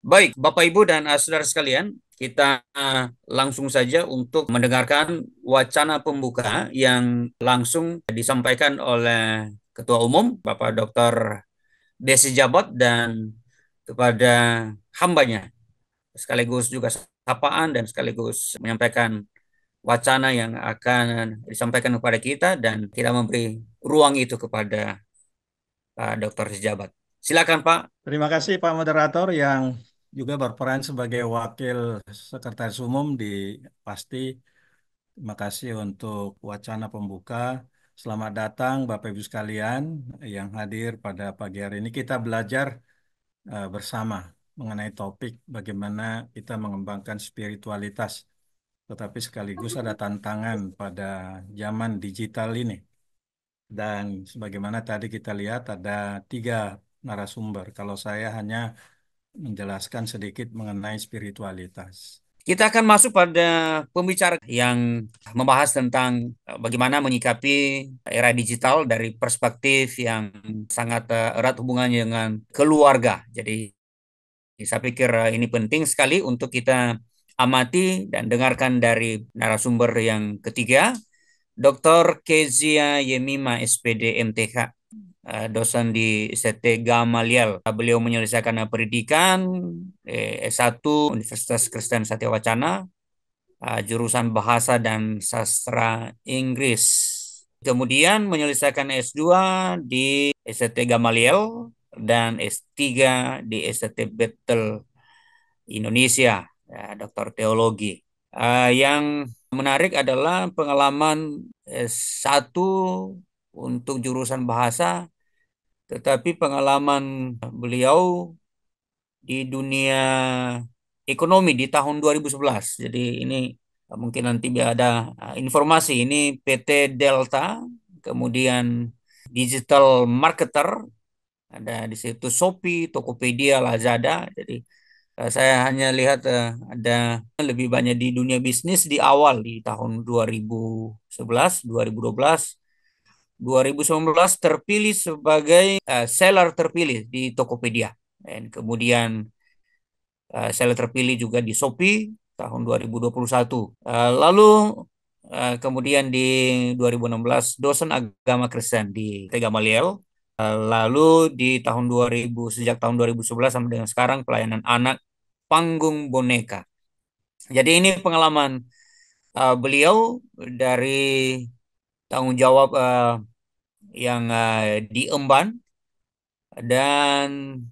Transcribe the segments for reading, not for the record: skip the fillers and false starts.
Baik, Bapak Ibu dan saudara sekalian, kita langsung saja untuk mendengarkan wacana pembuka yang langsung disampaikan oleh Ketua Umum Bapak Dr. Desi Jabot dan kepada hambanya, sekaligus juga sapaan dan sekaligus menyampaikan wacana yang akan disampaikan kepada kita dan kita memberi ruang itu kepada Pak Dr. Desi Jabot. Silakan Pak. Terima kasih Pak Moderator yang juga berperan sebagai Wakil Sekretaris Umum di PASTI. Terima kasih untuk wacana pembuka. Selamat datang Bapak Ibu sekalian yang hadir pada pagi hari ini. Kita belajar bersama mengenai topik bagaimana kita mengembangkan spiritualitas. Tetapi sekaligus ada tantangan pada zaman digital ini. Dan sebagaimana tadi kita lihat ada 3 narasumber. Kalau saya hanya menjelaskan sedikit mengenai spiritualitas. Kita akan masuk pada pembicara yang membahas tentang bagaimana menyikapi era digital dari perspektif yang sangat erat hubungannya dengan keluarga. Jadi saya pikir ini penting sekali untuk kita amati dan dengarkan dari narasumber yang ketiga, Dr. Kezia Yemima SPD MTK, dosen di ST Gamaliel. Beliau menyelesaikan pendidikan S1 Universitas Kristen Satya Wacana, jurusan Bahasa dan Sastra Inggris. Kemudian menyelesaikan S2 di ST Gamaliel dan S3 di ST Bethel Indonesia, ya, Doktor Teologi. Yang menarik adalah pengalaman S1 untuk jurusan bahasa, tetapi pengalaman beliau di dunia ekonomi di tahun 2011. Jadi ini mungkin nanti ada informasi. Ini PT Delta, kemudian digital marketer, ada di situ Shopee, Tokopedia, Lazada. Jadi saya hanya lihat ada lebih banyak di dunia bisnis di awal di tahun 2011, 2012, 2019 terpilih sebagai seller terpilih di Tokopedia. Dan kemudian saya terpilih juga di Shopee tahun 2021. Lalu kemudian di 2016 dosen agama Kristen di Tegamaliel. Lalu di tahun 2000 sejak tahun 2011 sampai dengan sekarang pelayanan anak panggung boneka. Jadi ini pengalaman beliau dari tanggung jawab yang diemban dan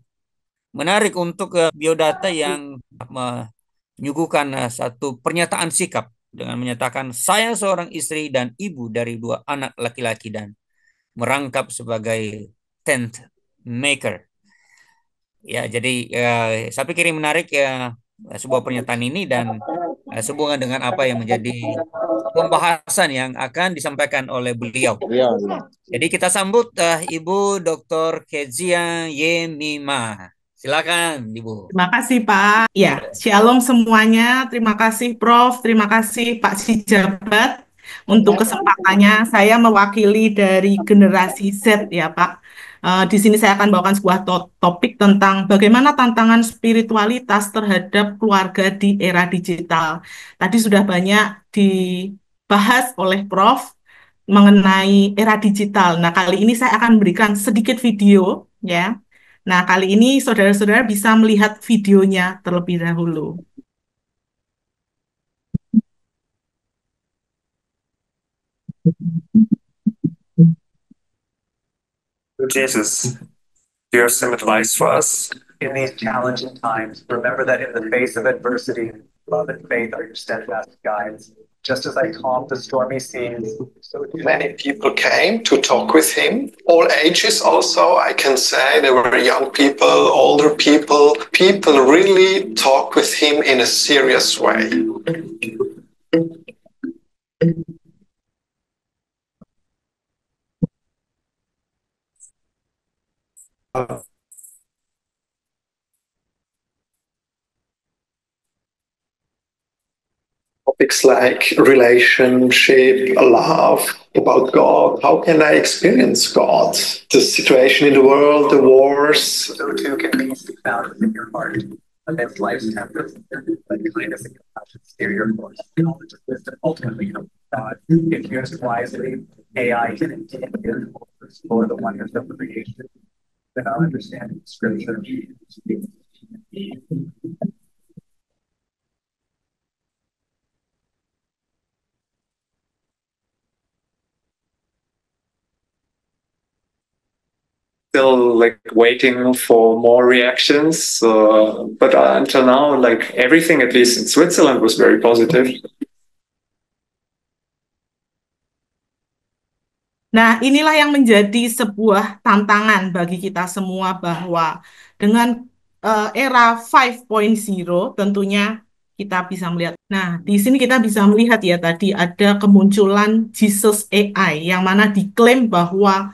menarik untuk biodata yang menyuguhkan satu pernyataan sikap dengan menyatakan saya seorang istri dan ibu dari 2 anak laki-laki dan merangkap sebagai tent maker. Ya, jadi saya pikir ini menarik ya sebuah pernyataan ini dan sehubungan dengan apa yang menjadi pembahasan yang akan disampaikan oleh beliau. Iya, iya. Jadi kita sambut Ibu Dr. Kezia Yemima. Silakan, Ibu. Terima kasih Pak. Ya, Shalom semuanya. Terima kasih Prof. Terima kasih Pak Sijabat untuk kesempatannya. Saya mewakili dari generasi Z ya Pak. Di sini saya akan bawakan sebuah topik tentang bagaimana tantangan spiritualitas terhadap keluarga di era digital. Tadi sudah banyak dibahas oleh Prof mengenai era digital. Nah, kali ini saya akan berikan sedikit video ya. Nah, kali ini saudara-saudara bisa melihat videonya terlebih dahulu. Jesus, do you have some advice for us in these challenging times? Remember that in the face of adversity, love and faith are your steadfast guides. Just as I calmed the stormy seas, so do many people came to talk with him. All ages also, I can say. There were young people, older people. People really talk with him in a serious way. Topics like relationship, love, about God. How can I experience God? The situation in the world, the wars. so too can peace be found within your heart. amidst life's tempest, but kindness and compassion steer your course. Knowledge and wisdom ultimately help God. If used wisely, AI can indeed explore the wonders of creation without understanding scripture. Still like waiting for more reactions, but until now, like everything, at least in Switzerland, was very positive. Nah, inilah yang menjadi sebuah tantangan bagi kita semua bahwa dengan era 5.0 tentunya kita bisa melihat. Nah, di sini kita bisa melihat ya tadi ada kemunculan Jesus AI yang mana diklaim bahwa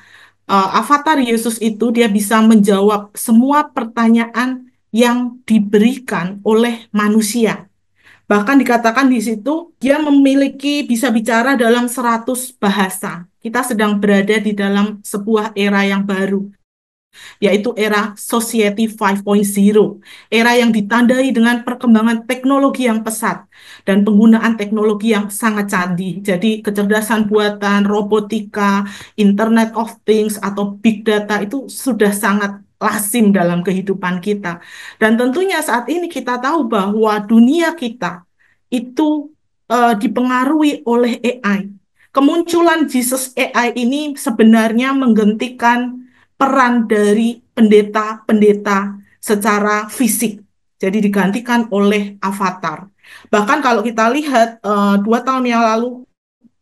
avatar Yesus itu dia bisa menjawab semua pertanyaan yang diberikan oleh manusia. Bahkan dikatakan di situ dia memiliki bisa bicara dalam 100 bahasa. Kita sedang berada di dalam sebuah era yang baru, yaitu era Society 5.0, era yang ditandai dengan perkembangan teknologi yang pesat dan penggunaan teknologi yang sangat canggih. Jadi kecerdasan buatan, robotika, Internet of Things atau Big Data itu sudah sangat lazim dalam kehidupan kita. Dan tentunya saat ini kita tahu bahwa dunia kita itu dipengaruhi oleh AI. Kemunculan Jesus AI ini sebenarnya menggantikan peran dari pendeta-pendeta secara fisik. Jadi digantikan oleh avatar. Bahkan kalau kita lihat 2 tahun yang lalu,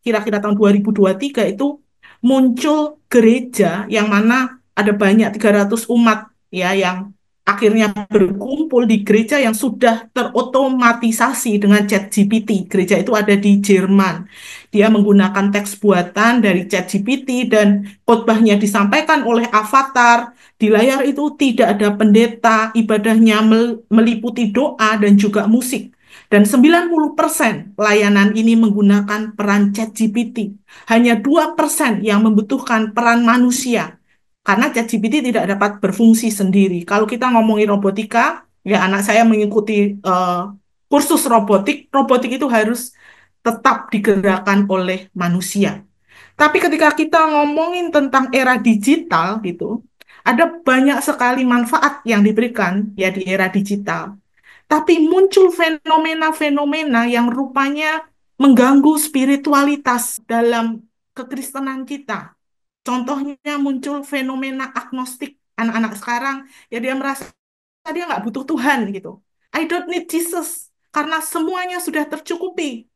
kira-kira tahun 2023 itu muncul gereja yang mana ada banyak 300 umat ya yang akhirnya berkumpul di gereja yang sudah terotomatisasi dengan ChatGPT. Gereja itu ada di Jerman. Dia menggunakan teks buatan dari ChatGPT dan khotbahnya disampaikan oleh avatar. Di layar itu tidak ada pendeta, ibadahnya meliputi doa dan juga musik. Dan 90% layanan ini menggunakan peran ChatGPT. Hanya 2% yang membutuhkan peran manusia. Karena ChatGPT tidak dapat berfungsi sendiri. Kalau kita ngomongin robotika, ya anak saya mengikuti kursus robotik. Robotik itu harus tetap digerakkan oleh manusia. Tapi ketika kita ngomongin tentang era digital gitu, ada banyak sekali manfaat yang diberikan ya di era digital. Tapi muncul fenomena-fenomena yang rupanya mengganggu spiritualitas dalam kekristenan kita. Contohnya muncul fenomena agnostik. Anak-anak sekarang, ya dia merasa dia nggak butuh Tuhan gitu. I don't need Jesus. Karena semuanya sudah tercukupi.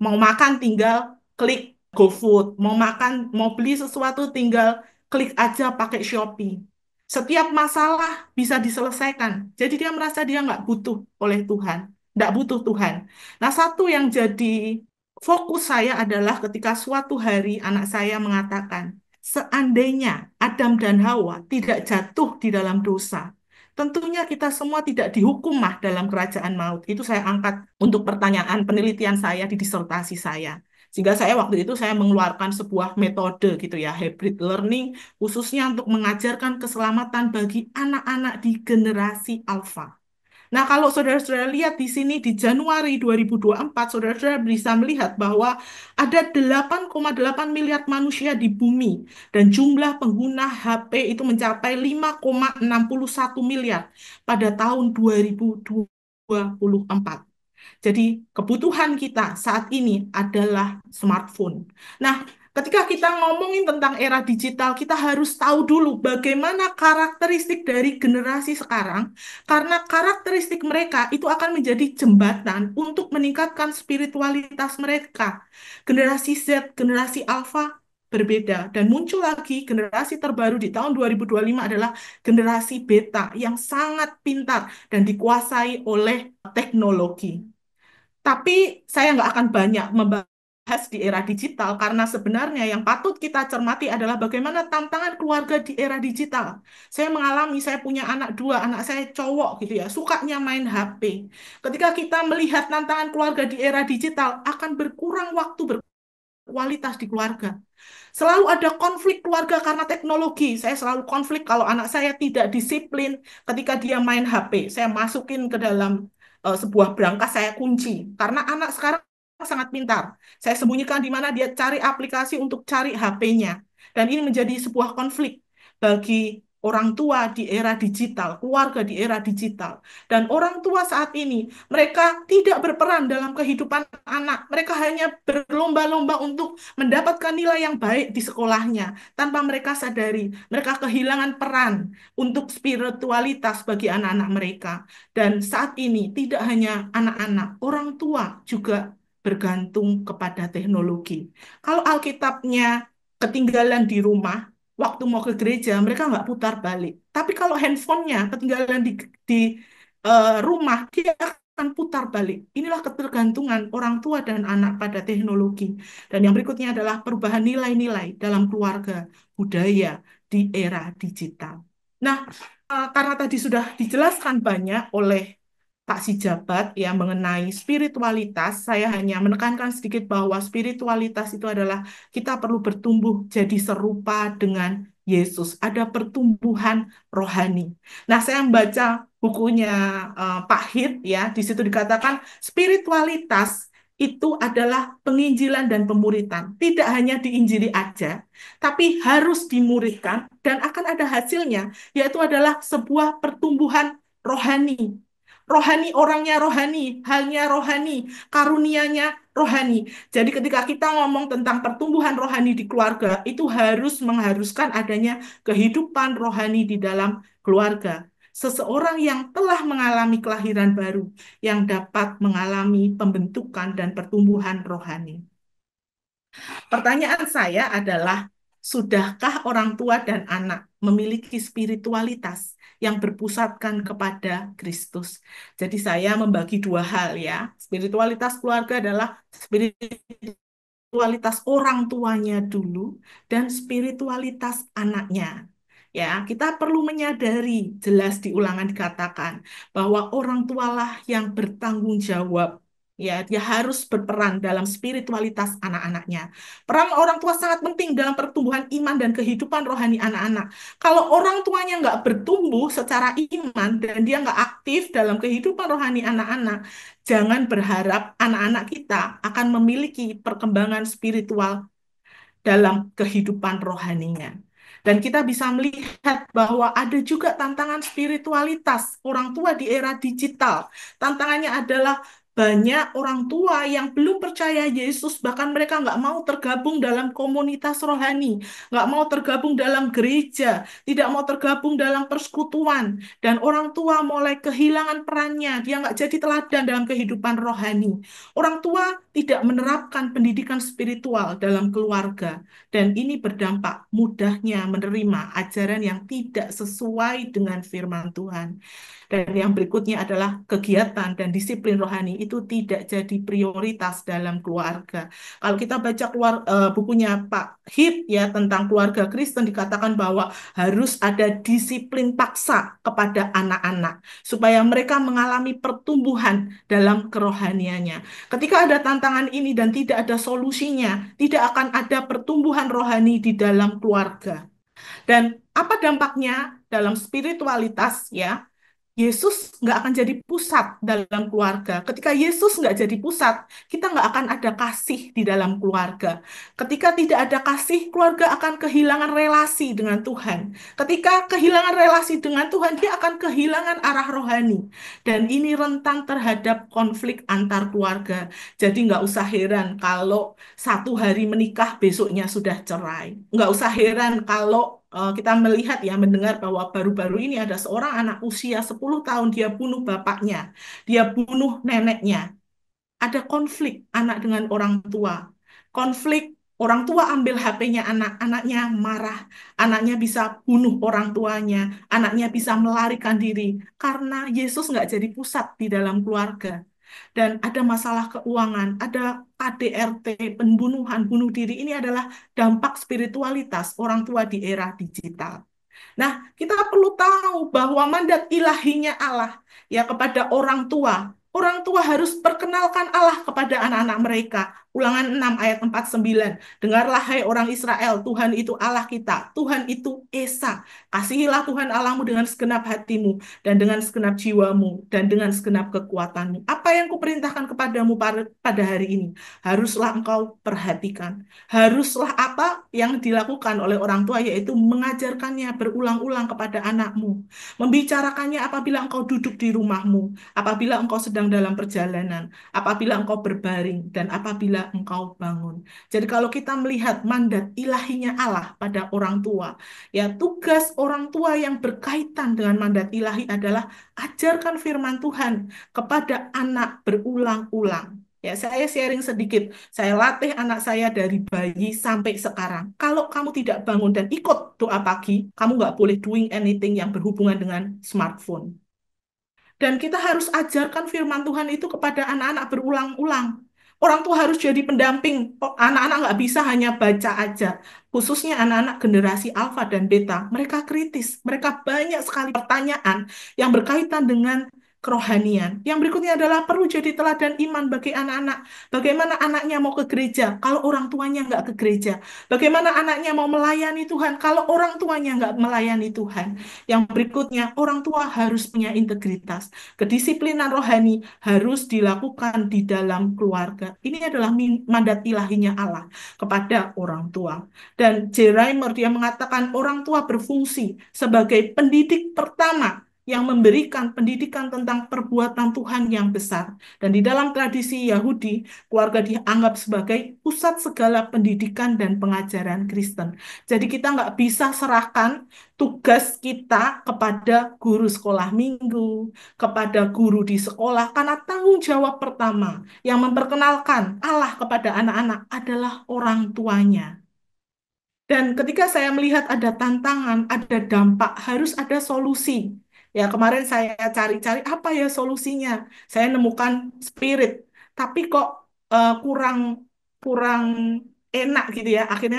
Mau makan tinggal klik GoFood. Mau makan, mau beli sesuatu tinggal klik aja pakai Shopee. Setiap masalah bisa diselesaikan. Jadi dia merasa dia nggak butuh oleh Tuhan. Nggak butuh Tuhan. Nah, satu yang jadi fokus saya adalah ketika suatu hari anak saya mengatakan, seandainya Adam dan Hawa tidak jatuh di dalam dosa, tentunya kita semua tidak dihukum mah dalam kerajaan maut. Itu saya angkat untuk pertanyaan penelitian saya di disertasi saya. Sehingga saya waktu itu saya mengeluarkan sebuah metode gitu ya, hybrid learning, khususnya untuk mengajarkan keselamatan bagi anak-anak di generasi alfa. Nah, kalau saudara-saudara lihat di sini di Januari 2024, saudara-saudara bisa melihat bahwa ada 8,8 miliar manusia di bumi dan jumlah pengguna HP itu mencapai 5,61 miliar pada tahun 2024. Jadi kebutuhan kita saat ini adalah smartphone. Nah, ketika kita ngomongin tentang era digital, kita harus tahu dulu bagaimana karakteristik dari generasi sekarang, karena karakteristik mereka itu akan menjadi jembatan untuk meningkatkan spiritualitas mereka. Generasi Z, generasi Alpha berbeda. Dan muncul lagi generasi terbaru di tahun 2025 adalah generasi beta yang sangat pintar dan dikuasai oleh teknologi. Tapi saya nggak akan banyak membahas di era digital karena sebenarnya yang patut kita cermati adalah bagaimana tantangan keluarga di era digital. Saya mengalami, saya punya anak 2, anak saya cowok gitu ya, sukanya main HP. Ketika kita melihat tantangan keluarga di era digital, akan berkurang waktu kualitas di keluarga. Selalu ada konflik keluarga karena teknologi. Saya selalu konflik kalau anak saya tidak disiplin ketika dia main HP. Saya masukin ke dalam sebuah berangkas, saya kunci. Karena anak sekarang sangat pintar. Saya sembunyikan di mana dia cari aplikasi untuk cari HP-nya. Dan ini menjadi sebuah konflik bagi orang tua di era digital, keluarga di era digital. Dan orang tua saat ini, mereka tidak berperan dalam kehidupan anak. Mereka hanya berlomba-lomba untuk mendapatkan nilai yang baik di sekolahnya. Tanpa mereka sadari, mereka kehilangan peran untuk spiritualitas bagi anak-anak mereka. Dan saat ini, tidak hanya anak-anak, orang tua juga bergantung kepada teknologi. Kalau Alkitabnya ketinggalan di rumah, waktu mau ke gereja, mereka nggak putar balik. Tapi kalau handphonenya ketinggalan di rumah, dia akan putar balik. Inilah ketergantungan orang tua dan anak pada teknologi. Dan yang berikutnya adalah perubahan nilai-nilai dalam keluarga, budaya di era digital. Nah, karena tadi sudah dijelaskan banyak oleh Pak Sijabat ya mengenai spiritualitas, saya hanya menekankan sedikit bahwa spiritualitas itu adalah kita perlu bertumbuh jadi serupa dengan Yesus. Ada pertumbuhan rohani. Nah, saya membaca bukunya Pak Hit ya, di situ dikatakan spiritualitas itu adalah penginjilan dan pemuritan. Tidak hanya diinjili aja, tapi harus dimuridkan dan akan ada hasilnya, yaitu adalah sebuah pertumbuhan rohani. Rohani orangnya rohani, halnya rohani, karunianya rohani. Jadi ketika kita ngomong tentang pertumbuhan rohani di keluarga, itu harus mengharuskan adanya kehidupan rohani di dalam keluarga. Seseorang yang telah mengalami kelahiran baru, yang dapat mengalami pembentukan dan pertumbuhan rohani. Pertanyaan saya adalah, sudahkah orang tua dan anak memiliki spiritualitas yang berpusatkan kepada Kristus? Jadi saya membagi dua hal ya. Spiritualitas keluarga adalah spiritualitas orang tuanya dulu dan spiritualitas anaknya. Ya, kita perlu menyadari, jelas di Ulangan dikatakan bahwa orang tualah yang bertanggung jawab. Ya, dia harus berperan dalam spiritualitas anak-anaknya. Peran orang tua sangat penting dalam pertumbuhan iman dan kehidupan rohani anak-anak. Kalau orang tuanya nggak bertumbuh secara iman dan dia nggak aktif dalam kehidupan rohani anak-anak, jangan berharap anak-anak kita akan memiliki perkembangan spiritual dalam kehidupan rohaninya. Dan kita bisa melihat bahwa ada juga tantangan spiritualitas orang tua di era digital. Tantangannya adalah banyak orang tua yang belum percaya Yesus, bahkan mereka nggak mau tergabung dalam komunitas rohani, nggak mau tergabung dalam gereja, tidak mau tergabung dalam persekutuan. Dan orang tua mulai kehilangan perannya, dia nggak jadi teladan dalam kehidupan rohani. Orang tua tidak menerapkan pendidikan spiritual dalam keluarga. Dan ini berdampak mudahnya menerima ajaran yang tidak sesuai dengan firman Tuhan. Dan yang berikutnya adalah kegiatan dan disiplin rohani itu tidak jadi prioritas dalam keluarga. Kalau kita baca bukunya Pak Hit ya tentang keluarga Kristen, dikatakan bahwa harus ada disiplin paksa kepada anak-anak supaya mereka mengalami pertumbuhan dalam kerohaniannya. Ketika ada tantangan ini dan tidak ada solusinya, tidak akan ada pertumbuhan rohani di dalam keluarga. Dan apa dampaknya dalam spiritualitas ya? Yesus nggak akan jadi pusat dalam keluarga. Ketika Yesus nggak jadi pusat, kita nggak akan ada kasih di dalam keluarga. Ketika tidak ada kasih, keluarga akan kehilangan relasi dengan Tuhan. Ketika kehilangan relasi dengan Tuhan, dia akan kehilangan arah rohani. Dan ini rentan terhadap konflik antar keluarga. Jadi nggak usah heran kalau satu hari menikah, besoknya sudah cerai. Nggak usah heran kalau kita melihat ya, mendengar bahwa baru-baru ini ada seorang anak usia 10 tahun, dia bunuh bapaknya, dia bunuh neneknya. Ada konflik anak dengan orang tua. Konflik orang tua ambil HP-nya anak, anaknya marah, anaknya bisa bunuh orang tuanya, anaknya bisa melarikan diri karena Yesus nggak jadi pusat di dalam keluarga. Dan ada masalah keuangan, ada KDRT, pembunuhan, bunuh diri. Ini adalah dampak spiritualitas orang tua di era digital. Nah, kita perlu tahu bahwa mandat ilahinya Allah ya kepada orang tua. Orang tua harus perkenalkan Allah kepada anak-anak mereka. Ulangan 6 ayat 49. Dengarlah hai orang Israel, Tuhan itu Allah kita, Tuhan itu Esa. Kasihilah Tuhan Allahmu dengan segenap hatimu, dan dengan segenap jiwamu, dan dengan segenap kekuatanmu. Apa yang kuperintahkan kepadamu pada hari ini, haruslah engkau perhatikan. Haruslah apa yang dilakukan oleh orang tua, yaitu mengajarkannya berulang-ulang kepada anakmu. Membicarakannya apabila engkau duduk di rumahmu, apabila engkau sedang dalam perjalanan, apabila engkau berbaring, dan apabila engkau bangun. Jadi kalau kita melihat mandat ilahinya Allah pada orang tua, ya tugas orang tua yang berkaitan dengan mandat ilahi adalah ajarkan firman Tuhan kepada anak berulang-ulang. Ya, saya sharing sedikit. Saya latih anak saya dari bayi sampai sekarang. Kalau kamu tidak bangun dan ikut doa pagi, kamu nggak boleh doing anything yang berhubungan dengan smartphone. Dan kita harus ajarkan firman Tuhan itu kepada anak-anak berulang-ulang. Orang tua harus jadi pendamping. Anak-anak nggak bisa hanya baca aja. Khususnya anak-anak generasi alfa dan beta. Mereka kritis. Mereka banyak sekali pertanyaan yang berkaitan dengan kerohanian. Yang berikutnya adalah perlu jadi teladan iman bagi anak-anak. Bagaimana anaknya mau ke gereja kalau orang tuanya nggak ke gereja? Bagaimana anaknya mau melayani Tuhan kalau orang tuanya nggak melayani Tuhan? Yang berikutnya, orang tua harus punya integritas. Kedisiplinan rohani harus dilakukan di dalam keluarga. Ini adalah mandat ilahinya Allah kepada orang tua. Dan J. Reimer dia mengatakan orang tua berfungsi sebagai pendidik pertama yang memberikan pendidikan tentang perbuatan Tuhan yang besar. Dan di dalam tradisi Yahudi, keluarga dianggap sebagai pusat segala pendidikan dan pengajaran Kristen. Jadi kita nggak bisa serahkan tugas kita kepada guru sekolah minggu, kepada guru di sekolah, karena tanggung jawab pertama yang memperkenalkan Allah kepada anak-anak adalah orang tuanya. Dan ketika saya melihat ada tantangan, ada dampak, harus ada solusi. Ya, kemarin saya cari-cari apa ya solusinya. Saya nemukan spirit, tapi kok kurang kurang enak gitu ya. Akhirnya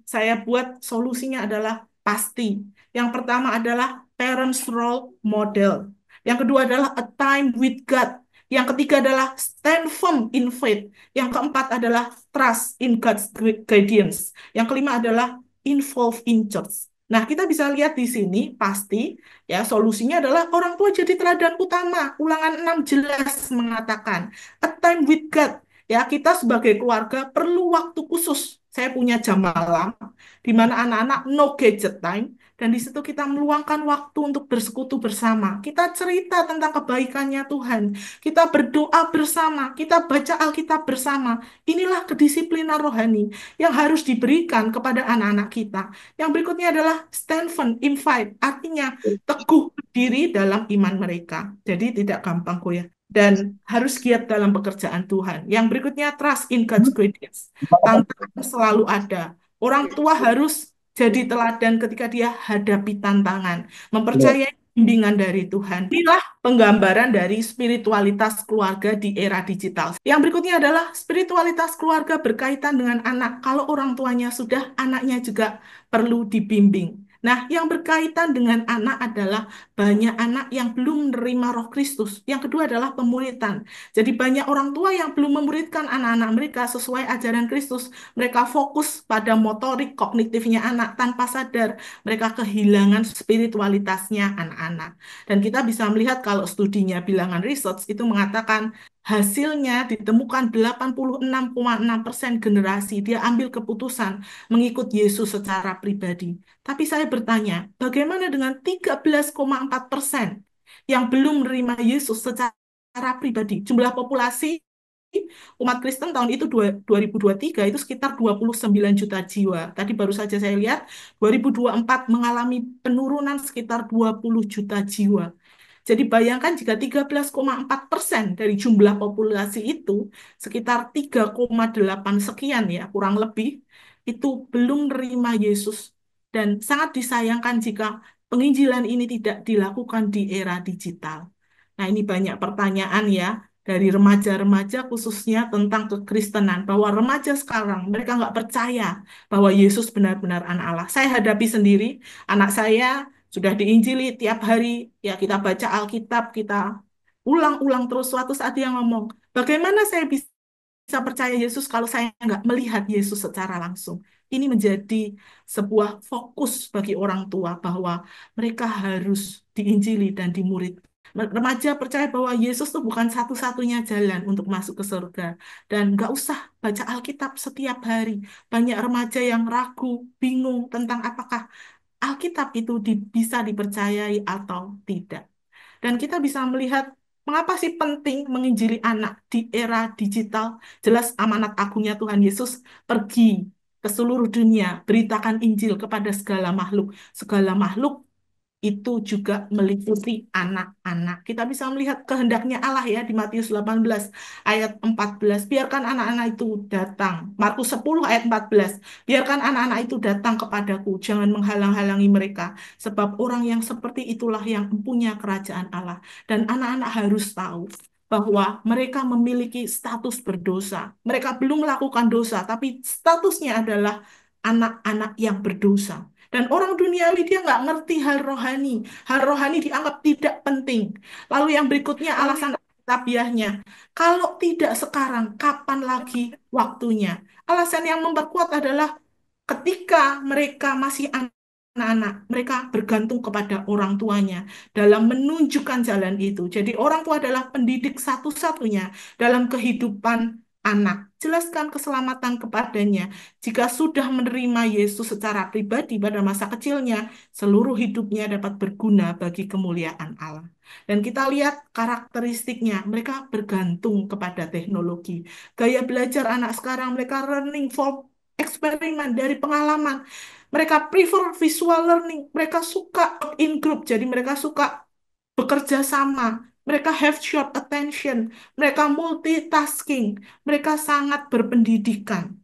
saya buat solusinya adalah pasti. Yang pertama adalah parents role model. Yang kedua adalah a time with God. Yang ketiga adalah stand firm in faith. Yang keempat adalah trust in God's guidance. Yang kelima adalah involve in church. Nah, kita bisa lihat di sini pasti ya solusinya adalah orang tua jadi teladan utama. Ulangan 6 jelas mengatakan a time with God. Ya, kita sebagai keluarga perlu waktu khusus. Saya punya jam malam di mana anak-anak no gadget time dan di situ kita meluangkan waktu untuk bersekutu bersama. Kita cerita tentang kebaikannya Tuhan. Kita berdoa bersama, kita baca Alkitab bersama. Inilah kedisiplinan rohani yang harus diberikan kepada anak-anak kita. Yang berikutnya adalah stand firm in fight, artinya teguh berdiri dalam iman mereka. Jadi tidak gampang goyah dan harus giat dalam pekerjaan Tuhan. Yang berikutnya trust in God's guidance. Tantangan selalu ada. Orang tua harus jadi teladan ketika dia hadapi tantangan, mempercayai bimbingan dari Tuhan. Inilah penggambaran dari spiritualitas keluarga di era digital. Yang berikutnya adalah spiritualitas keluarga berkaitan dengan anak. Kalau orang tuanya sudah, anaknya juga perlu dibimbing. Nah, yang berkaitan dengan anak adalah banyak anak yang belum menerima Roh Kristus. Yang kedua adalah pemuritan. Jadi banyak orang tua yang belum memuridkan anak-anak mereka sesuai ajaran Kristus. Mereka fokus pada motorik kognitifnya anak tanpa sadar mereka kehilangan spiritualitasnya anak-anak. Dan kita bisa melihat kalau studinya bilangan research itu mengatakan hasilnya ditemukan 86,6% generasi dia ambil keputusan mengikut Yesus secara pribadi. Tapi saya bertanya, bagaimana dengan 13,4% yang belum menerima Yesus secara pribadi? Jumlah populasi umat Kristen tahun itu 2023 itu sekitar 29 juta jiwa. Tadi baru saja saya lihat 2024 mengalami penurunan sekitar 20 juta jiwa. Jadi bayangkan jika 13,4% dari jumlah populasi itu sekitar 3,8 sekian ya kurang lebih itu belum menerima Yesus dan sangat disayangkan jika penginjilan ini tidak dilakukan di era digital. Nah, ini banyak pertanyaan ya dari remaja-remaja khususnya tentang kekristenan, bahwa remaja sekarang mereka nggak percaya bahwa Yesus benar-benar anak Allah. Saya hadapi sendiri, anak saya sudah diinjili tiap hari, ya kita baca Alkitab, kita ulang-ulang terus. Suatu saat dia ngomong, bagaimana saya bisa percaya Yesus kalau saya nggak melihat Yesus secara langsung. Ini menjadi sebuah fokus bagi orang tua bahwa mereka harus diinjili dan dimurid. Remaja percaya bahwa Yesus itu bukan satu-satunya jalan untuk masuk ke surga. Dan nggak usah baca Alkitab setiap hari. Banyak remaja yang ragu, bingung tentang apakah Alkitab itu bisa dipercayai atau tidak. Dan kita bisa melihat mengapa sih penting menginjili anak di era digital. Jelas amanat agungnya Tuhan Yesus pergi ke seluruh dunia, beritakan Injil kepada segala makhluk. Segala makhluk itu juga meliputi anak-anak. Kita bisa melihat kehendaknya Allah ya di Matius 18 ayat 14. Biarkan anak-anak itu datang. Markus 10 ayat 14. Biarkan anak-anak itu datang kepadaku. Jangan menghalang-halangi mereka. Sebab orang yang seperti itulah yang mempunyai kerajaan Allah. Dan anak-anak harus tahu bahwa mereka memiliki status berdosa. Mereka belum melakukan dosa, tapi statusnya adalah anak-anak yang berdosa. Dan orang duniawi dia nggak ngerti hal rohani. Hal rohani dianggap tidak penting. Lalu yang berikutnya alasan tabiahnya. Kalau tidak sekarang, kapan lagi waktunya? Alasan yang memperkuat adalah ketika mereka masih anak-anak, mereka bergantung kepada orang tuanya dalam menunjukkan jalan itu. Jadi orang tua adalah pendidik satu-satunya dalam kehidupan anak. Jelaskan keselamatan kepadanya. Jika sudah menerima Yesus secara pribadi pada masa kecilnya, seluruh hidupnya dapat berguna bagi kemuliaan Allah. Dan kita lihat karakteristiknya, mereka bergantung kepada teknologi. Gaya belajar anak sekarang, mereka learning for eksperimen dari pengalaman. Mereka prefer visual learning, mereka suka in group, jadi mereka suka bekerja sama. Mereka have short attention, mereka multitasking, mereka sangat berpendidikan.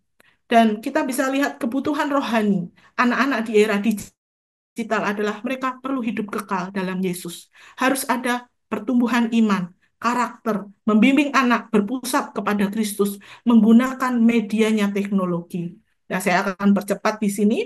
Dan kita bisa lihat kebutuhan rohani anak-anak di era digital adalah mereka perlu hidup kekal dalam Yesus. Harus ada pertumbuhan iman, karakter, membimbing anak berpusat kepada Kristus, menggunakan medianya teknologi. Nah, saya akan percepat di sini.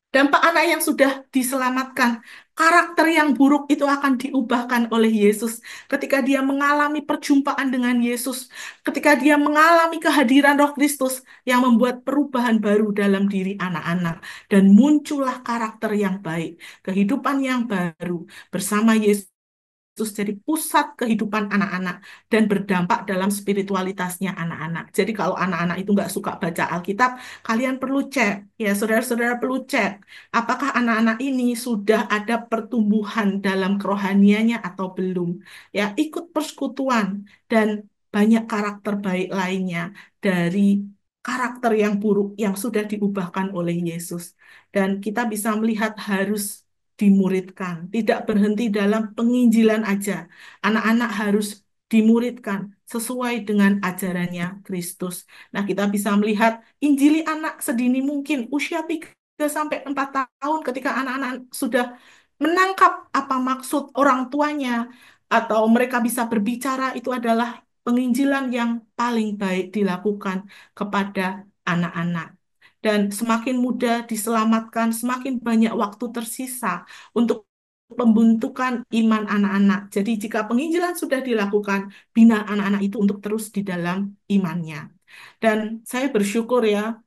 Dampak anak yang sudah diselamatkan, karakter yang buruk itu akan diubahkan oleh Yesus ketika dia mengalami perjumpaan dengan Yesus, ketika dia mengalami kehadiran Roh Kristus yang membuat perubahan baru dalam diri anak-anak, dan muncullah karakter yang baik, kehidupan yang baru bersama Yesus jadi pusat kehidupan anak-anak dan berdampak dalam spiritualitasnya anak-anak. Jadi kalau anak-anak itu nggak suka baca Alkitab, kalian perlu cek, ya saudara-saudara perlu cek, apakah anak-anak ini sudah ada pertumbuhan dalam kerohaniannya atau belum. Ya, ikut persekutuan dan banyak karakter baik lainnya dari karakter yang buruk yang sudah diubahkan oleh Yesus. Dan kita bisa melihat harus dimuridkan, tidak berhenti dalam penginjilan aja. Anak-anak harus dimuridkan sesuai dengan ajarannya Kristus. Nah, kita bisa melihat Injili anak sedini mungkin, usia 3 sampai 4 tahun ketika anak-anak sudah menangkap apa maksud orang tuanya atau mereka bisa berbicara, itu adalah penginjilan yang paling baik dilakukan kepada anak-anak. Dan semakin mudah diselamatkan, semakin banyak waktu tersisa untuk pembentukan iman anak-anak. Jadi jika penginjilan sudah dilakukan, bina anak-anak itu untuk terus di dalam imannya. Dan saya bersyukur ya,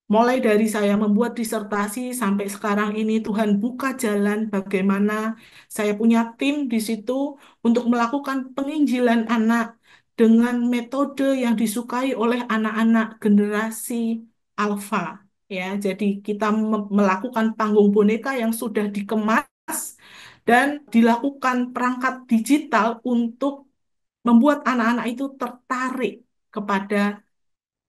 mulai dari saya membuat disertasi sampai sekarang ini Tuhan buka jalan bagaimana saya punya tim di situ untuk melakukan penginjilan anak dengan metode yang disukai oleh anak-anak generasi alfa. Ya, jadi kita melakukan panggung boneka yang sudah dikemas dan dilakukan perangkat digital untuk membuat anak-anak itu tertarik kepada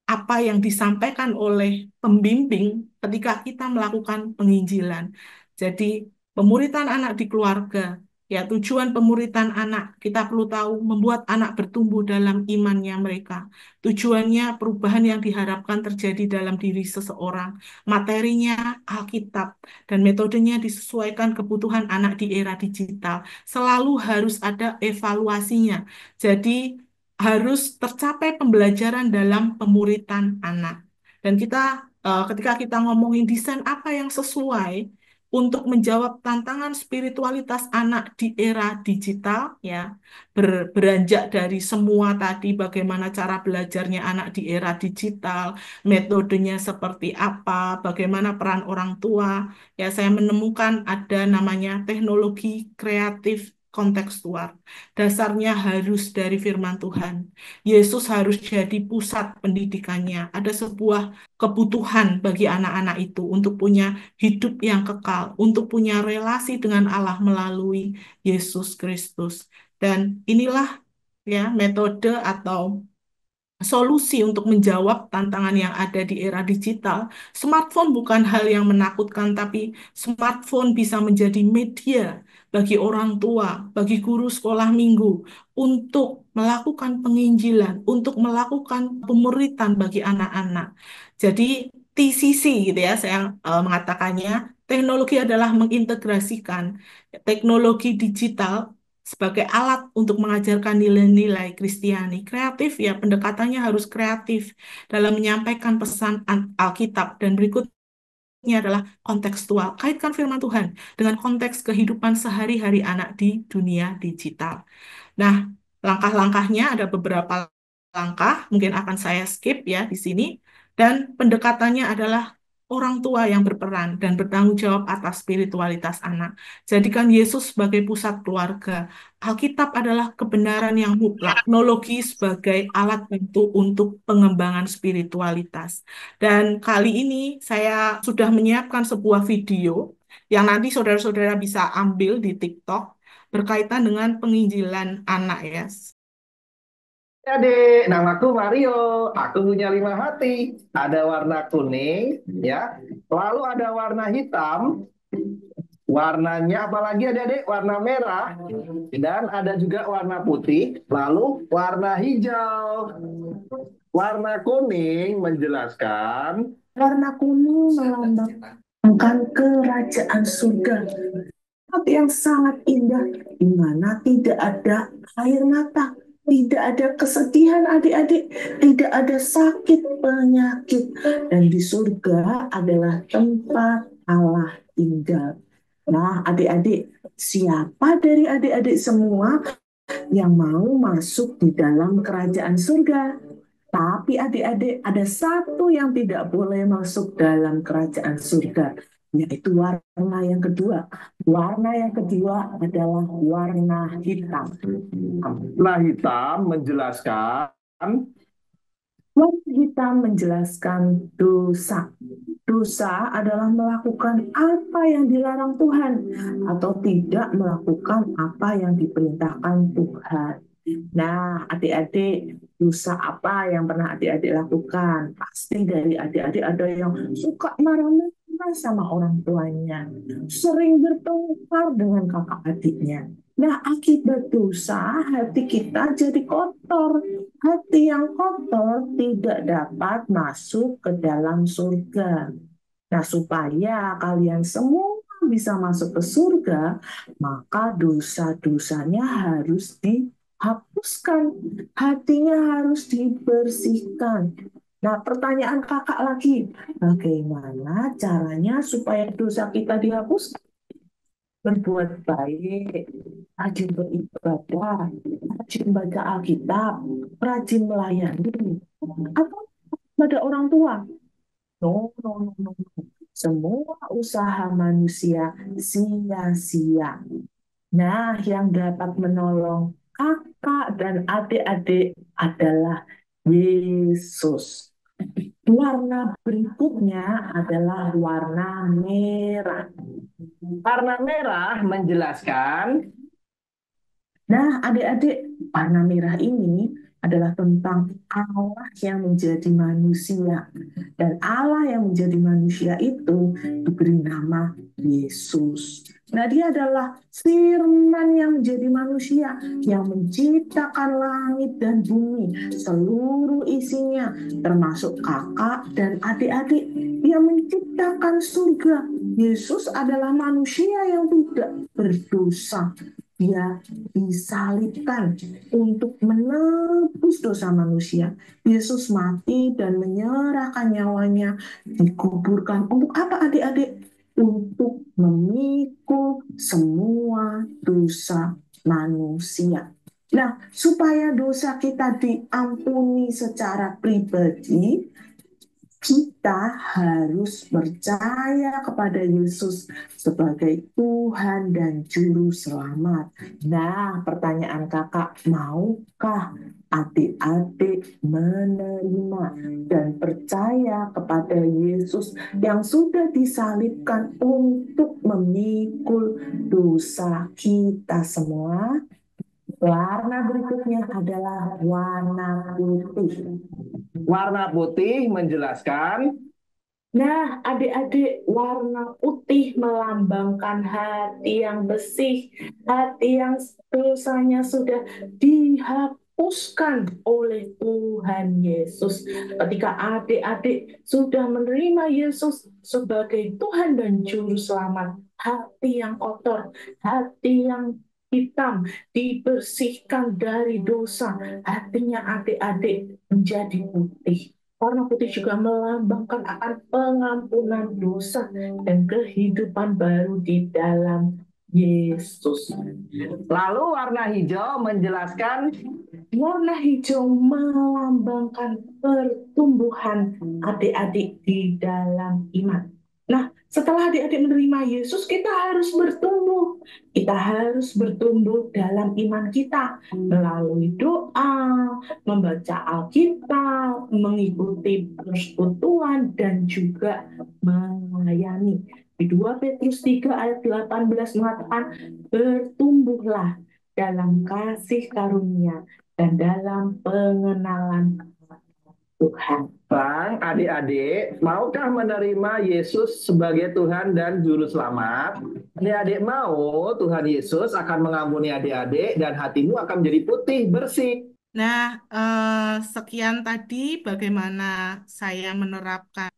apa yang disampaikan oleh pembimbing ketika kita melakukan penginjilan. Jadi, pemuritan anak di keluarga, ya tujuan pemuritan anak, kita perlu tahu membuat anak bertumbuh dalam imannya mereka. Tujuannya perubahan yang diharapkan terjadi dalam diri seseorang. Materinya Alkitab dan metodenya disesuaikan kebutuhan anak di era digital. Selalu harus ada evaluasinya. Jadi, harus tercapai pembelajaran dalam pemuritan anak. Dan kita ketika kita ngomongin desain apa yang sesuai untuk menjawab tantangan spiritualitas anak di era digital, ya, beranjak dari semua tadi bagaimana cara belajarnya anak di era digital, metodenya seperti apa, bagaimana peran orang tua. Ya, saya menemukan ada namanya teknologi kreatif kontekstual. Dasarnya harus dari firman Tuhan. Yesus harus jadi pusat pendidikannya. Ada sebuah kebutuhan bagi anak-anak itu untuk punya hidup yang kekal, untuk punya relasi dengan Allah melalui Yesus Kristus. Dan inilah ya metode atau solusi untuk menjawab tantangan yang ada di era digital. Smartphone bukan hal yang menakutkan, tapi smartphone bisa menjadi media bagi orang tua, bagi guru sekolah minggu, untuk melakukan penginjilan, untuk melakukan pemuritan bagi anak-anak. Jadi, TCC gitu ya, saya mengatakannya, teknologi adalah mengintegrasikan teknologi digital sebagai alat untuk mengajarkan nilai-nilai Kristiani. Kreatif ya, pendekatannya harus kreatif dalam menyampaikan pesan Alkitab. Dan berikutnya adalah kontekstual. Kaitkan firman Tuhan dengan konteks kehidupan sehari-hari anak di dunia digital. Nah, langkah-langkahnya ada beberapa langkah, mungkin akan saya skip ya di sini. Dan pendekatannya adalah orang tua yang berperan dan bertanggung jawab atas spiritualitas anak. Jadikan Yesus sebagai pusat keluarga. Alkitab adalah kebenaran yang mutlak, teknologi sebagai alat bantu untuk pengembangan spiritualitas. Dan kali ini saya sudah menyiapkan sebuah video yang nanti saudara-saudara bisa ambil di TikTok berkaitan dengan penginjilan anak ya. Adik, namaku Mario. Aku punya 5 hati. Ada warna kuning, ya. Lalu ada warna hitam. Warnanya apalagi adik-adik? Warna merah. Dan ada juga warna putih. Lalu warna hijau. Warna kuning menjelaskan. Warna kuning melambangkan kerajaan surga. Hati yang sangat indah, di mana tidak ada air mata. Tidak ada kesedihan adik-adik, tidak ada sakit penyakit. Dan di surga adalah tempat Allah tinggal. Nah adik-adik, siapa dari adik-adik semua yang mau masuk di dalam kerajaan surga? Tapi adik-adik ada satu yang tidak boleh masuk dalam kerajaan surga, yaitu warna yang kedua. Warna yang kedua adalah warna hitam. Warna hitam menjelaskan dosa. Dosa adalah melakukan apa yang dilarang Tuhan atau tidak melakukan apa yang diperintahkan Tuhan. Nah, adik-adik, dosa apa yang pernah adik-adik lakukan? Pasti dari adik-adik ada yang suka marah-marah sama orang tuanya, sering bertengkar dengan kakak adiknya. Nah, akibat dosa, hati kita jadi kotor. Hati yang kotor tidak dapat masuk ke dalam surga. Nah, supaya kalian semua bisa masuk ke surga, maka dosa-dosanya harus dihapuskan. Hatinya harus dibersihkan. Nah, pertanyaan kakak lagi, bagaimana caranya supaya dosa kita dihapuskan? Berbuat baik, rajin beribadah, rajin baca Alkitab, rajin melayani, atau pada orang tua. No. Semua usaha manusia sia-sia. Nah, yang dapat menolong kakak dan adik-adik adalah Yesus. Warna berikutnya adalah warna merah. Warna merah menjelaskan. Nah, adik-adik, warna merah ini adalah tentang Allah yang menjadi manusia. Dan Allah yang menjadi manusia itu diberi nama Yesus. Nah, dia adalah firman yang menjadi manusia, yang menciptakan langit dan bumi, seluruh isinya, termasuk kakak dan adik-adik. Dia menciptakan surga. Yesus adalah manusia yang tidak berdosa. Dia disalibkan untuk menebus dosa manusia. Yesus mati dan menyerahkan nyawanya, dikuburkan. Untuk apa adik-adik? untuk memikul semua dosa manusia. Nah, supaya dosa kita diampuni secara pribadi, kita harus percaya kepada Yesus sebagai Tuhan dan Juru Selamat. Nah, pertanyaan kakak, maukah adik-adik menerima dan percaya kepada Yesus yang sudah disalibkan untuk memikul dosa kita semua? Warna berikutnya adalah warna putih. Warna putih menjelaskan. Nah, adik-adik, warna putih melambangkan hati yang bersih, hati yang dosanya sudah dihapuskan oleh Tuhan Yesus. Ketika adik-adik sudah menerima Yesus sebagai Tuhan dan Juru Selamat, hati yang kotor, hati yang hitam dibersihkan dari dosa, hatinya adik-adik menjadi putih. Warna putih juga melambangkan akan pengampunan dosa dan kehidupan baru di dalam Yesus. Lalu warna hijau menjelaskan. Warna hijau melambangkan pertumbuhan adik-adik di dalam iman. Nah, setelah adik-adik menerima Yesus, kita harus bertumbuh. Kita harus bertumbuh dalam iman kita melalui doa, membaca Alkitab, mengikuti persekutuan, dan juga melayani. Di 2 Petrus 3 ayat 18 mengatakan, bertumbuhlah dalam kasih karunia dan dalam pengenalan Tuhan. Bang, adik-adik, maukah menerima Yesus sebagai Tuhan dan Juru Selamat? Adik-adik mau Tuhan Yesus akan mengampuni adik-adik dan hatimu akan menjadi putih, bersih. Nah, sekian tadi bagaimana saya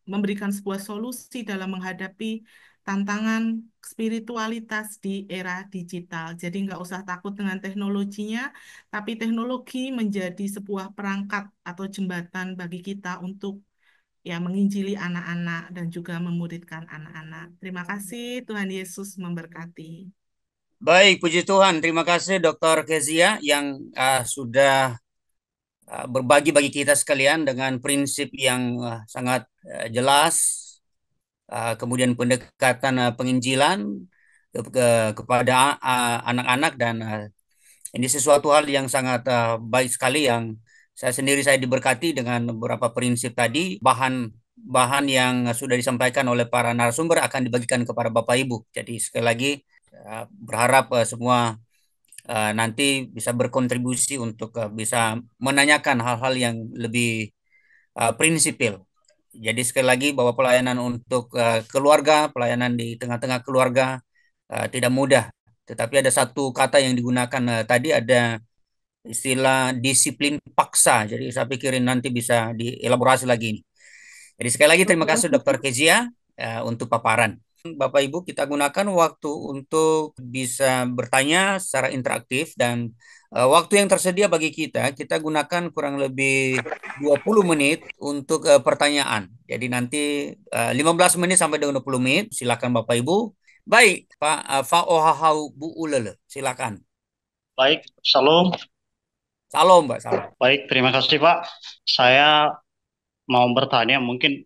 memberikan sebuah solusi dalam menghadapi tantangan spiritualitas di era digital. Jadi nggak usah takut dengan teknologinya, tapi teknologi menjadi sebuah perangkat atau jembatan bagi kita untuk ya menginjili anak-anak dan juga memuridkan anak-anak. Terima kasih, Tuhan Yesus memberkati. Baik, puji Tuhan. Terima kasih Dr. Kezia yang sudah berbagi bagi kita sekalian dengan prinsip yang sangat jelas, kemudian pendekatan penginjilan kepada anak-anak, dan ini sesuatu hal yang sangat baik sekali yang saya diberkati dengan beberapa prinsip tadi. Bahan yang sudah disampaikan oleh para narasumber akan dibagikan kepada Bapak Ibu. Jadi sekali lagi berharap semua nanti bisa berkontribusi untuk bisa menanyakan hal-hal yang lebih prinsipil. Jadi sekali lagi bahwa pelayanan untuk keluarga, pelayanan di tengah-tengah keluarga tidak mudah. Tetapi ada satu kata yang digunakan tadi, ada istilah disiplin paksa. Jadi saya pikirin nanti bisa dielaborasi lagi ini. Jadi sekali lagi terima kasih Dr. Kezia untuk paparan. Bapak Ibu, kita gunakan waktu untuk bisa bertanya secara interaktif, dan waktu yang tersedia bagi kita gunakan kurang lebih 20 menit untuk pertanyaan. Jadi nanti 15 menit sampai 20 menit, silakan Bapak Ibu. Baik, Pak Faohahau Bu Ulele, silakan. Baik, Shalom. Salam, Mbak, salam. Baik, terima kasih Pak. Saya mau bertanya mungkin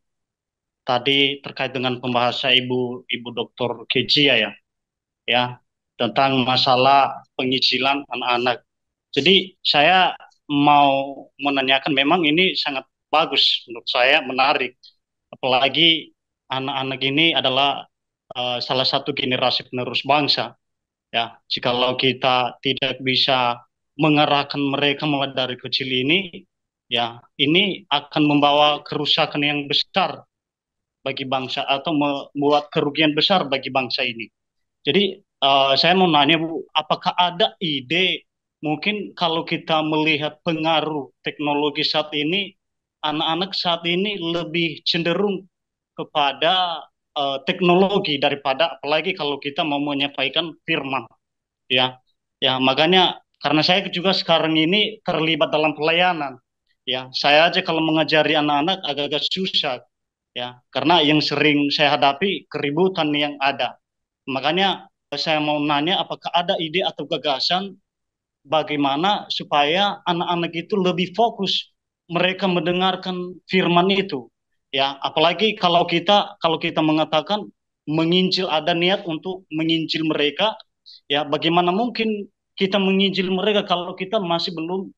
tadi terkait dengan pembahasan Ibu Dr. Kezia ya tentang masalah penginjilan anak-anak. Jadi saya mau menanyakan, memang ini sangat bagus menurut saya, menarik. Apalagi anak-anak ini adalah salah satu generasi penerus bangsa. Ya, jikalau kita tidak bisa mengarahkan mereka mulai dari kecil ini, ya ini akan membawa kerusakan yang besar bagi bangsa atau membuat kerugian besar bagi bangsa ini. Jadi saya mau nanya Bu, apakah ada ide mungkin kalau kita melihat pengaruh teknologi saat ini, anak-anak saat ini lebih cenderung kepada teknologi daripada, apalagi kalau kita mau menyampaikan firman, ya makanya karena saya juga sekarang ini terlibat dalam pelayanan, ya saya aja kalau mengajari anak-anak agak-agak susah. ya, karena yang sering saya hadapi keributan yang ada. Makanya saya mau nanya apakah ada ide atau gagasan bagaimana supaya anak-anak itu lebih fokus mereka mendengarkan firman itu, ya, apalagi kalau kita mengatakan menginjil, ada niat untuk menginjil mereka, ya, bagaimana mungkin kita menginjil mereka kalau kita masih belum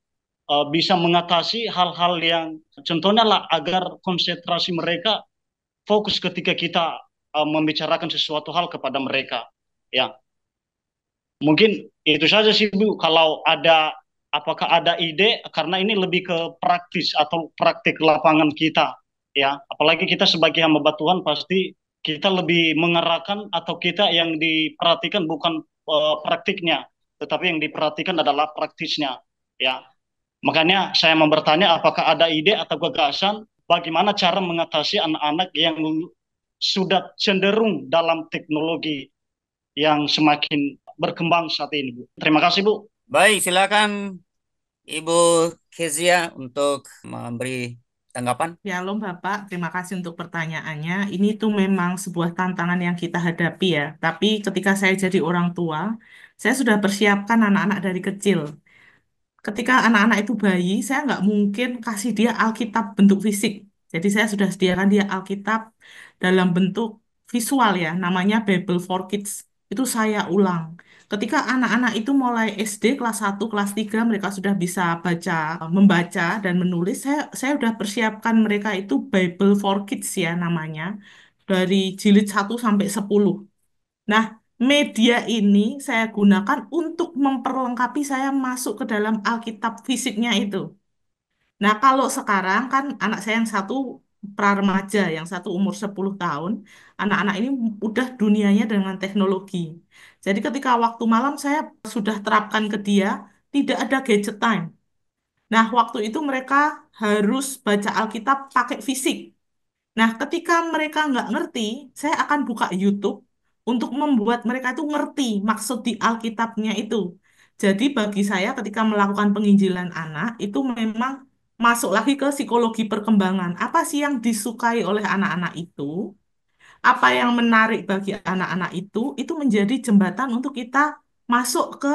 bisa mengatasi hal-hal yang contohnya lah, agar konsentrasi mereka fokus ketika kita membicarakan sesuatu hal kepada mereka, ya. Mungkin itu saja sih Bu. Kalau ada, apakah ada ide, karena ini lebih ke praktis atau praktik lapangan kita, ya. Apalagi kita sebagai hamba Tuhan pasti kita lebih mengerahkan, atau kita yang diperhatikan bukan praktiknya, tetapi yang diperhatikan adalah praktisnya, ya. Makanya saya mau bertanya apakah ada ide atau gagasan bagaimana cara mengatasi anak-anak yang sudah cenderung dalam teknologi yang semakin berkembang saat ini, Bu. Terima kasih, Bu. Baik, silakan Ibu Kezia untuk memberi tanggapan. Shalom Bapak, terima kasih untuk pertanyaannya. Ini tuh memang sebuah tantangan yang kita hadapi ya. Tapi ketika saya jadi orang tua, saya sudah persiapkan anak-anak dari kecil. Ketika anak-anak itu bayi, saya nggak mungkin kasih dia Alkitab bentuk fisik. Jadi saya sudah sediakan dia Alkitab dalam bentuk visual ya, namanya Bible for Kids. Itu saya ulang. Ketika anak-anak itu mulai SD kelas 1, kelas 3, mereka sudah bisa membaca dan menulis, saya sudah persiapkan mereka itu Bible for Kids ya namanya, dari jilid 1 sampai 10. Nah, media ini saya gunakan untuk memperlengkapi saya masuk ke dalam Alkitab fisiknya itu. Nah, kalau sekarang kan anak saya yang satu pra-remaja, yang satu umur 10 tahun, anak-anak ini udah dunianya dengan teknologi. Jadi ketika waktu malam saya sudah terapkan ke dia, tidak ada gadget time. Nah, waktu itu mereka harus baca Alkitab pakai fisik. Nah, ketika mereka nggak ngerti, saya akan buka YouTube untuk membuat mereka itu ngerti maksud di Alkitabnya itu. Jadi bagi saya ketika melakukan penginjilan anak, itu memang masuk lagi ke psikologi perkembangan. Apa sih yang disukai oleh anak-anak itu? Apa yang menarik bagi anak-anak itu menjadi jembatan untuk kita masuk ke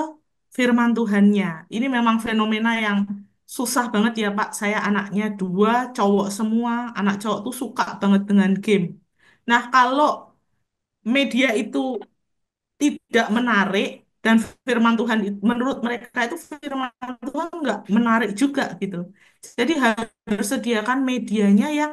firman Tuhannya. Ini memang fenomena yang susah banget ya Pak. Saya anaknya dua, cowok semua. Anak cowok tuh suka banget dengan game. Nah, kalau media itu tidak menarik dan firman Tuhan menurut mereka itu firman Tuhan nggak menarik juga gitu. Jadi harus sediakan medianya yang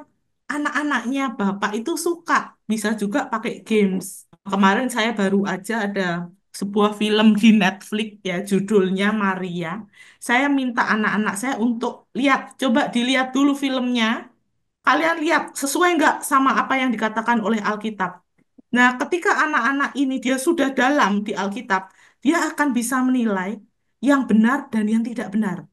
anak-anaknya Bapak itu suka. Bisa juga pakai games. Kemarin saya baru aja ada sebuah film di Netflix ya judulnya Maria. Saya minta anak-anak saya untuk lihat, coba dilihat dulu filmnya. Kalian lihat sesuai nggak sama apa yang dikatakan oleh Alkitab. Nah, ketika anak-anak ini dia sudah dalam di Alkitab, dia akan bisa menilai yang benar dan yang tidak benar.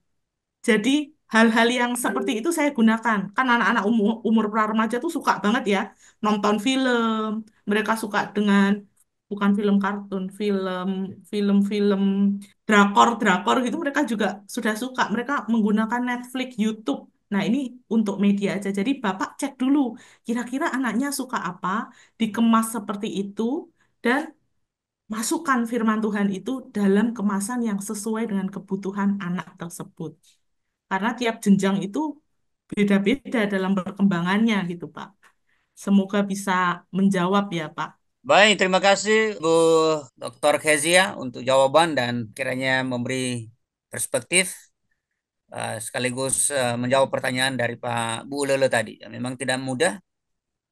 Jadi hal-hal yang seperti itu saya gunakan. Kan anak-anak umur pra-remaja tuh suka banget ya nonton film. Mereka suka dengan bukan film kartun, film-film drakor-drakor gitu mereka juga sudah suka. Mereka menggunakan Netflix, YouTube. Nah, ini untuk media aja. Jadi Bapak cek dulu kira-kira anaknya suka apa, dikemas seperti itu dan masukkan firman Tuhan itu dalam kemasan yang sesuai dengan kebutuhan anak tersebut. Karena tiap jenjang itu beda-beda dalam perkembangannya gitu, Pak. Semoga bisa menjawab ya, Pak. Baik, terima kasih Bu Dr. Kezia untuk jawaban dan kiranya memberi perspektif sekaligus menjawab pertanyaan dari Pak Bu Lele tadi. Ya, memang tidak mudah,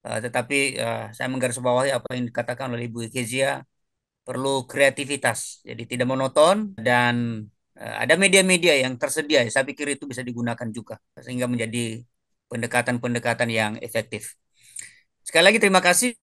tetapi saya menggarisbawahi apa yang dikatakan oleh Ibu Kezia, perlu kreativitas, jadi tidak monoton dan ada media-media yang tersedia. Saya pikir itu bisa digunakan juga sehingga menjadi pendekatan-pendekatan yang efektif. Sekali lagi terima kasih